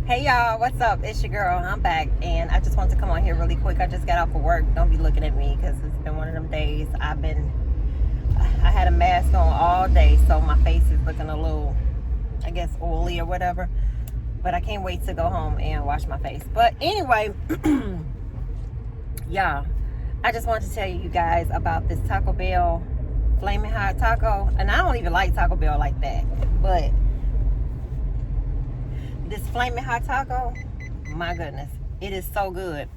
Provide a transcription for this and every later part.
Hey y'all, what's up? It's your girl. I'm back, and I just want to come on here really quick. I just got off of work. Don't be looking at me because it's been one of them days. I had a mask on all day, so my face is looking a little, I guess, oily or whatever. But I can't wait to go home and wash my face. But anyway, y'all, I just wanted to tell you guys about this Taco Bell Flaming Hot Taco. And I don't even like Taco Bell like that, but this Flaming Hot Taco, my goodness, it is so good.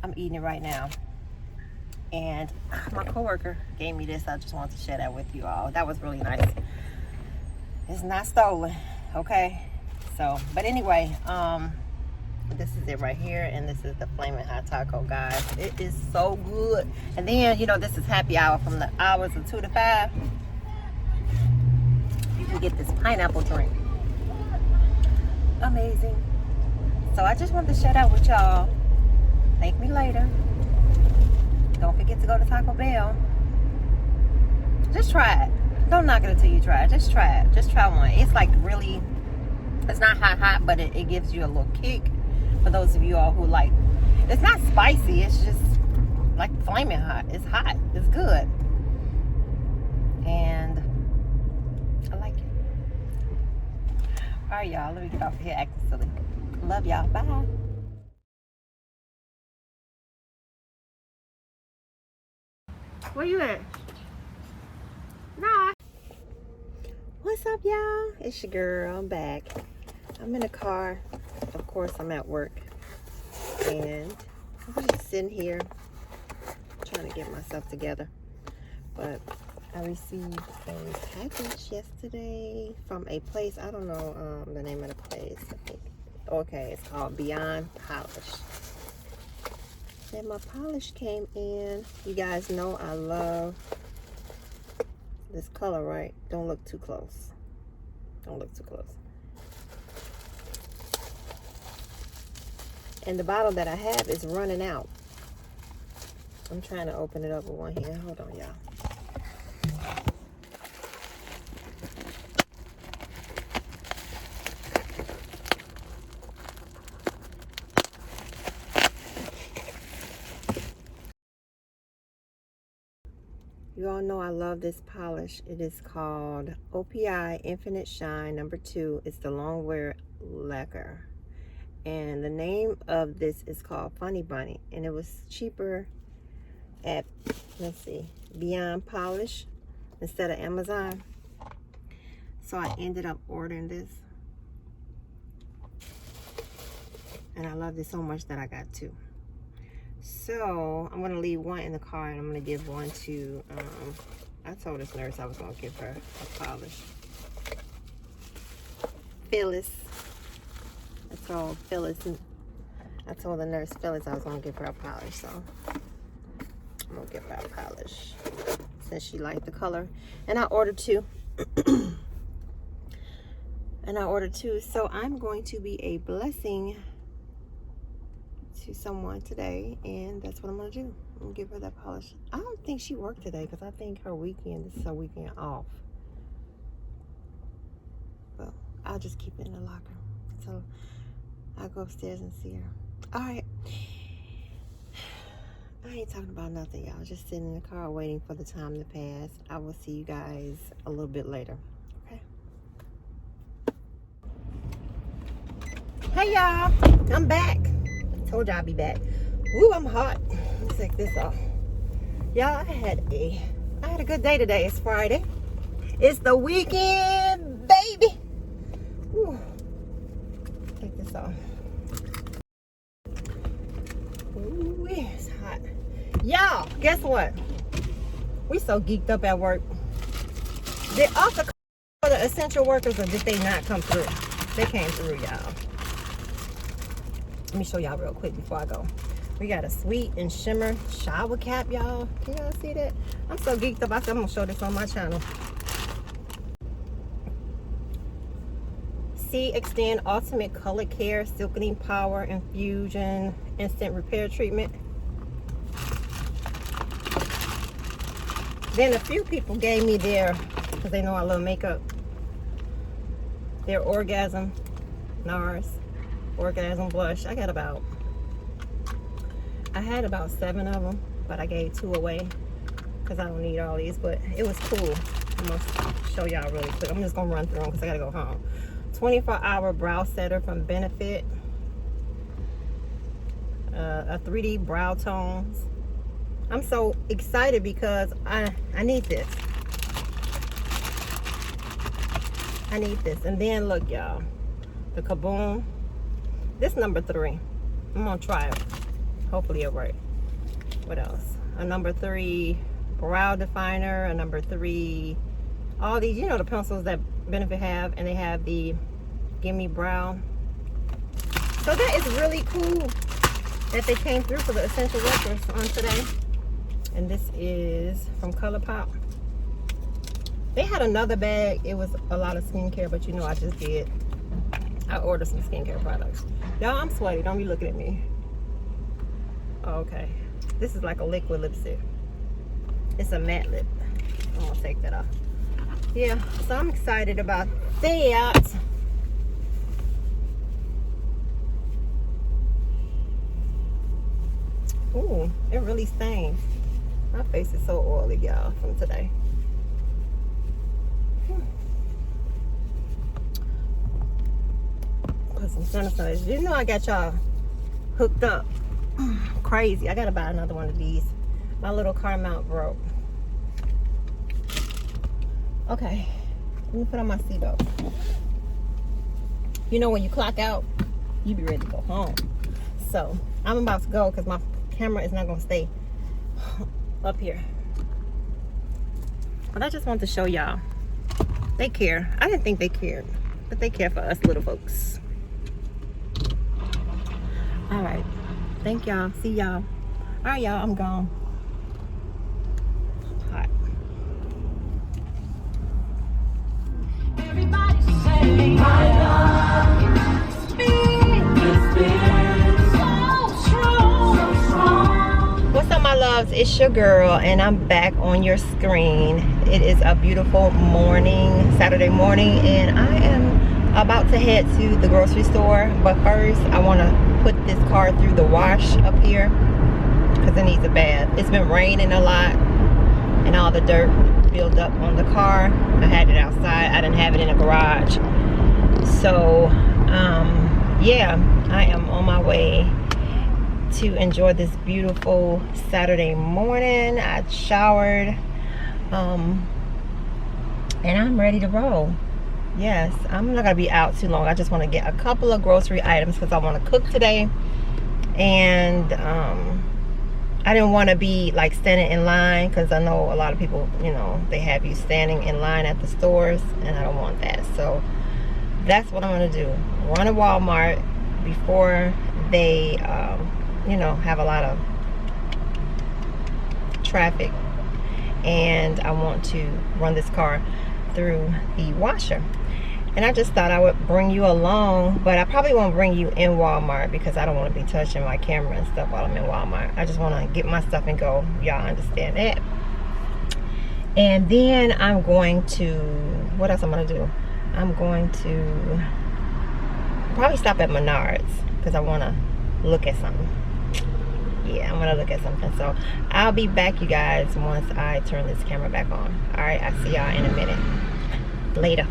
I'm eating it right now. And my coworker gave me this. I just wanted to share that with you all. That was really nice. It's not stolen, okay? So, but anyway, this is it right here, and this is the Flaming Hot Taco, guys. It is so good. And then, this is happy hour from the hours of 2 to 5. You can get this pineapple drink. Amazing. So I just wanted to share that with y'all. Thank me later. Don't forget to go to Taco Bell. Just try it. Don't knock it until you try it. Just try it. Just try one. It's like really, it's not hot, but it gives you a little kick. For those of you all who like, it's not spicy. It's just like flaming hot. It's hot. It's good. And I like it. All right, y'all. Let me get off here acting silly. Love y'all. Bye. Where you at? Nah. What's up, y'all? It's your girl. I'm back. I'm in the car. Of course, I'm at work. And I'm just sitting here trying to get myself together. But I received a package yesterday from a place. I don't know the name of the place. I think. Okay, it's called Beyond Polish. And my polish came in. You guys know I love this color, right? Don't look too close. Don't look too close. And the bottle that I have is running out. I'm trying to open it up with one hand. Hold on, y'all. You all know I love this polish. It is called OPI Infinite Shine number 2. It's the long wear lacquer. And the name of this is called Funny Bunny. And it was cheaper at, let's see, Beyond Polish instead of Amazon. So I ended up ordering this. And I love this so much that I got 2. So I'm gonna leave one in the car, and I'm gonna give one to I told this nurse I was gonna give her a polish. Phyllis. I told the nurse Phyllis I was gonna give her a polish, so I'm gonna give her a polish since she liked the color. And I ordered 2. So I'm going to be a blessing to someone today, and that's what I'm gonna do. I'm gonna give her that polish. I don't think she worked today because I think her weekend, this is her weekend off. Well, I'll just keep it in the locker. So I'll go upstairs and see her. All right. I ain't talking about nothing, y'all. Just sitting in the car waiting for the time to pass. I will see you guys a little bit later. Okay. Hey, y'all. I'm back. Told y'all I'd be back. Ooh, I'm hot. Let's take this off. Y'all, I had a good day today. It's Friday. It's the weekend, baby. Ooh. Take this off. Ooh, it's hot. Y'all, guess what? We so geeked up at work. Did Ulta come for the essential workers, or did they not come through? They came through, y'all. Let me show y'all real quick before I go. We got a Sweet and Shimmer shower cap, y'all. Can y'all see that? I'm so geeked up. I said I'm gonna show this on my channel. See Extend Ultimate Color Care Silkening Power Infusion Instant Repair Treatment. Then a few people gave me their, because they know I love makeup, their Orgasm NARS. Orgasm blush. I had about 7 of them, but I gave 2 away because I don't need all these, but it was cool. I'm gonna show y'all really quick. I'm just gonna run through them because I gotta go home. 24-hour brow setter from Benefit. A 3D brow tones. I'm so excited because I need this. I need this. And then look, y'all, the Kaboom. This number 3. I'm gonna try it. Hopefully it works. What else? A number 3 brow definer. A number 3. All these, you know, the pencils that Benefit have, and they have the Gimme Brow. So that is really cool that they came through for the essential workers on today. And this is from ColourPop. They had another bag. It was a lot of skincare, but you know I just did. I ordered some skincare products. Y'all, I'm sweaty. Don't be looking at me. Oh, okay. This is like a liquid lipstick. It's a matte lip. I'm gonna take that off. Yeah, so I'm excited about that. Ooh, it really stains. My face is so oily, y'all, from today. Put some sanitizer. You know I got y'all hooked up. Crazy. I gotta buy another one of these. My little car mount broke. Okay, let me put on my seatbelt. You know when you clock out, you be ready to go home. So I'm about to go because my camera is not gonna stay up here. But I just want to show y'all. They care. I didn't think they cared, but they care for us little folks. All right. Thank y'all. See y'all. All right, y'all. I'm gone. Hot. Everybody say my love has been so strong, so strong. What's up, my loves? It's your girl, and I'm back on your screen. It is a beautiful morning, Saturday morning, and I am about to head to the grocery store. But first, I want to put this car through the wash up here because it needs a bath. It's been raining a lot, and all the dirt built up on the car. I had it outside. I didn't have it in a garage. So, yeah, I am on my way to enjoy this beautiful Saturday morning. I showered, and I'm ready to roll. Yes, I'm not gonna be out too long. I just want to get a couple of grocery items because I want to cook today, and I didn't want to be like standing in line because I know a lot of people, you know, they have you standing in line at the stores, and I don't want that. So that's what I'm gonna do. Run to Walmart before they you know, have a lot of traffic, and I want to run this car through the washer. And I just thought I would bring you along, but I probably won't bring you in Walmart because I don't want to be touching my camera and stuff while I'm in Walmart. I just want to get my stuff and go. Y'all understand that? And then I'm going to, what else I'm going to do? I'm going to probably stop at Menards because I want to look at something. Yeah, I'm going to look at something. So I'll be back, you guys, once I turn this camera back on. All right, I'll see y'all in a minute. Later.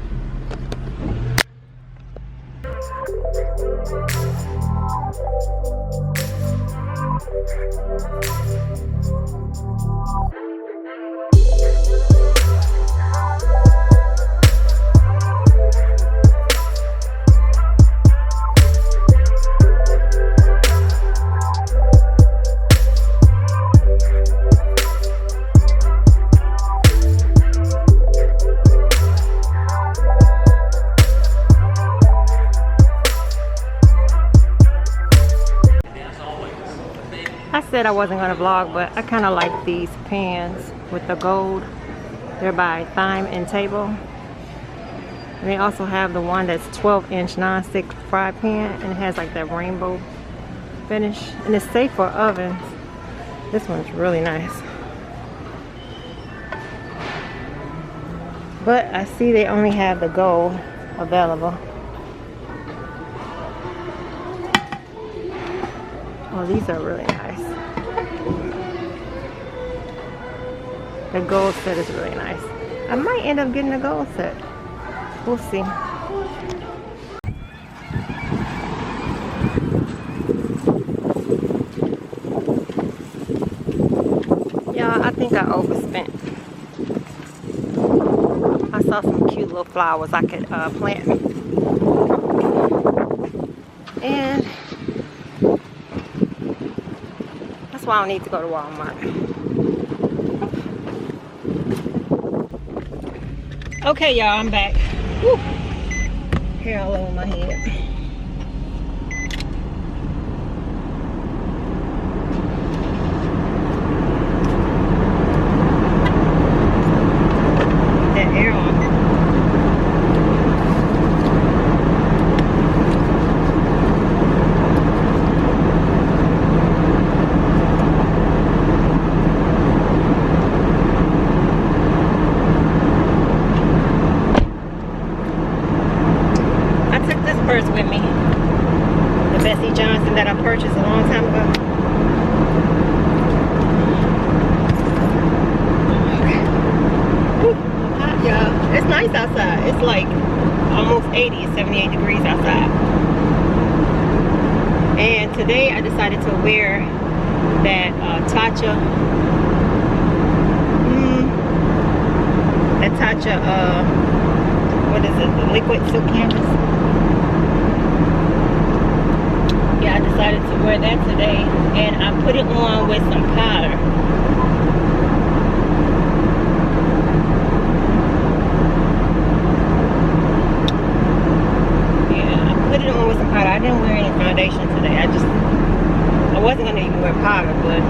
I said I wasn't going to vlog, but I kind of like these pans with the gold. They're by Thyme and Table. And they also have the one that's 12-inch non-stick fry pan, and it has like that rainbow finish. And it's safe for ovens. This one's really nice. But I see they only have the gold available. Oh, these are really nice. The gold set is really nice. I might end up getting a gold set. We'll see. Yeah, I think I overspent. I saw some cute little flowers I could plant. And that's why I don't need to go to Walmart. Okay, y'all, I'm back. Woo. Hair all over my head. With me, the Bessie Johnson that I purchased a long time ago. Okay. Hot, y'all. It's nice outside. It's like almost 80, it's 78 degrees outside. And today I decided to wear that Tatcha, what is it? The liquid silk canvas. Yeah, I decided to wear that today, and I put it on with some powder. Yeah, I put it on with some powder. I didn't wear any foundation today. I wasn't gonna even wear powder, but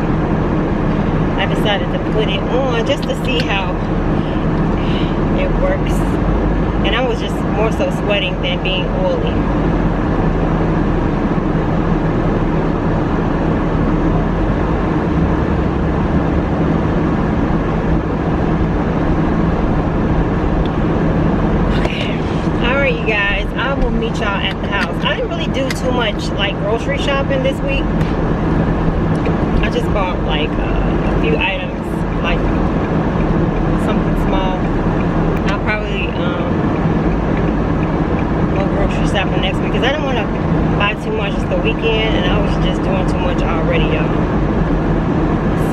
I decided to put it on just to see how it works. And I was just more so sweating than being oily. Y'all at the house. I didn't really do too much like grocery shopping this week. I just bought like a few items, like something small. I'll probably go grocery shopping next week because I didn't want to buy too much. It's the weekend and I was just doing too much already, y'all.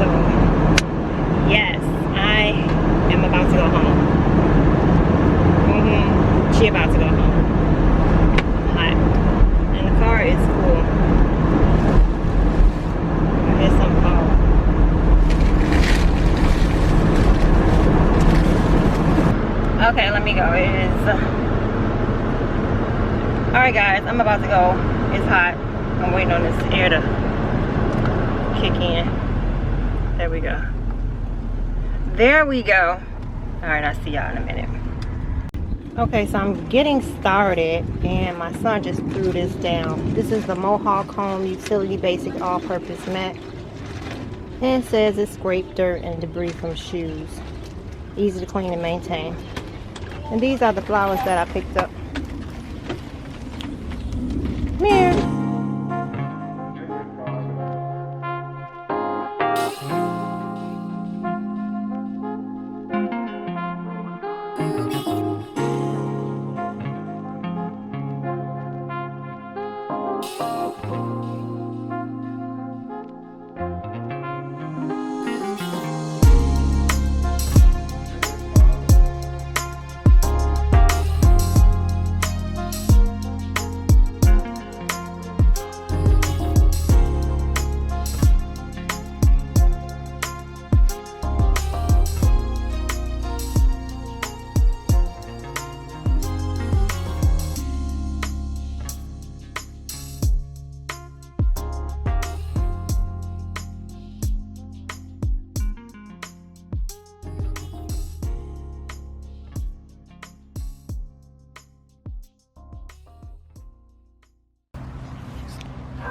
So yes, I am about to go home. She about to go home. Car is cool. Here's some power. Okay, let me go. It is alright guys, I'm about to go. It's hot. I'm waiting on this air to kick in. There we go. There we go. Alright, I'll see y'all in a minute. Okay, so I'm getting started and my son just threw this down. This is the Mohawk Home Utility Basic All-Purpose Mat. And it says it scrapes dirt and debris from shoes. Easy to clean and maintain. And these are the flowers that I picked up. Come here.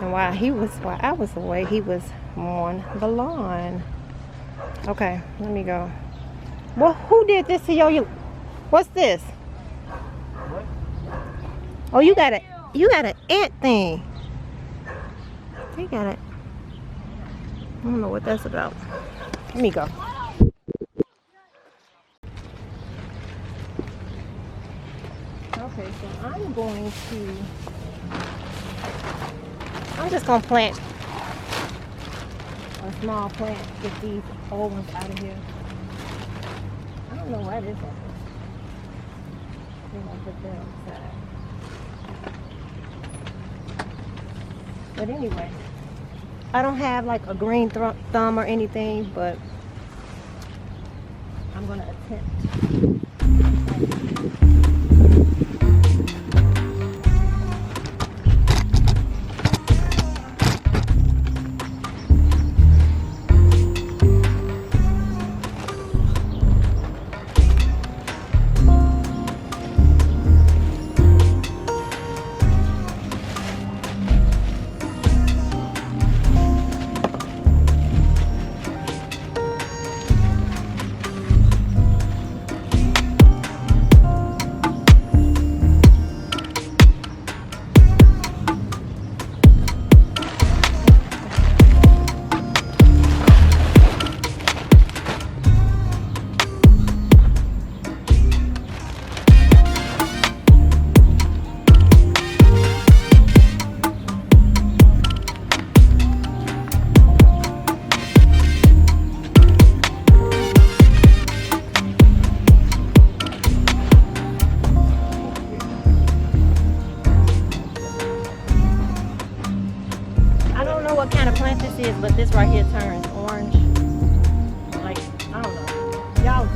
And while I was away, he was mowing the lawn. Okay, let me go. Well, who did this to you? What's this? What? Oh, you got an ant thing. You got it. I don't know what that's about. Let me go. Okay, so I'm just gonna plant a small plant, get these old ones out of here. I don't know why this happened. I'm gonna put that on the side. But anyway, I don't have like a green thumb or anything, but I'm gonna attempt. What kind of plant this is, but this right here turns orange. Like, I don't know. Y'all.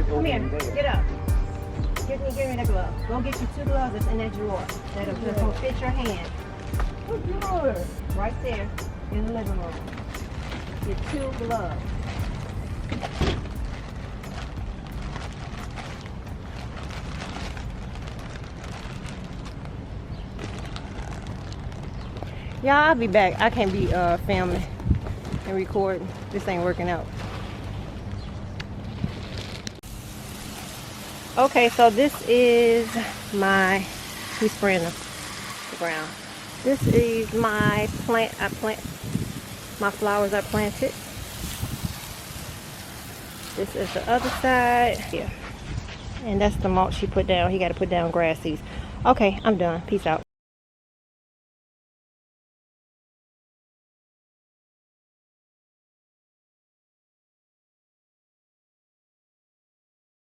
Come here, get up. Give me that glove. Go get you 2 gloves that's in that drawer. That'll fit your hand. What drawer? Right there in the living room. Get 2 gloves. Y'all, I'll be back. I can't be filming and recording. This ain't working out. Okay, so this is my, he's spraying the ground. This is my plant, my flowers I planted. This is the other side. Yeah. And that's the mulch he put down. He got to put down grass seeds. Okay, I'm done. Peace out.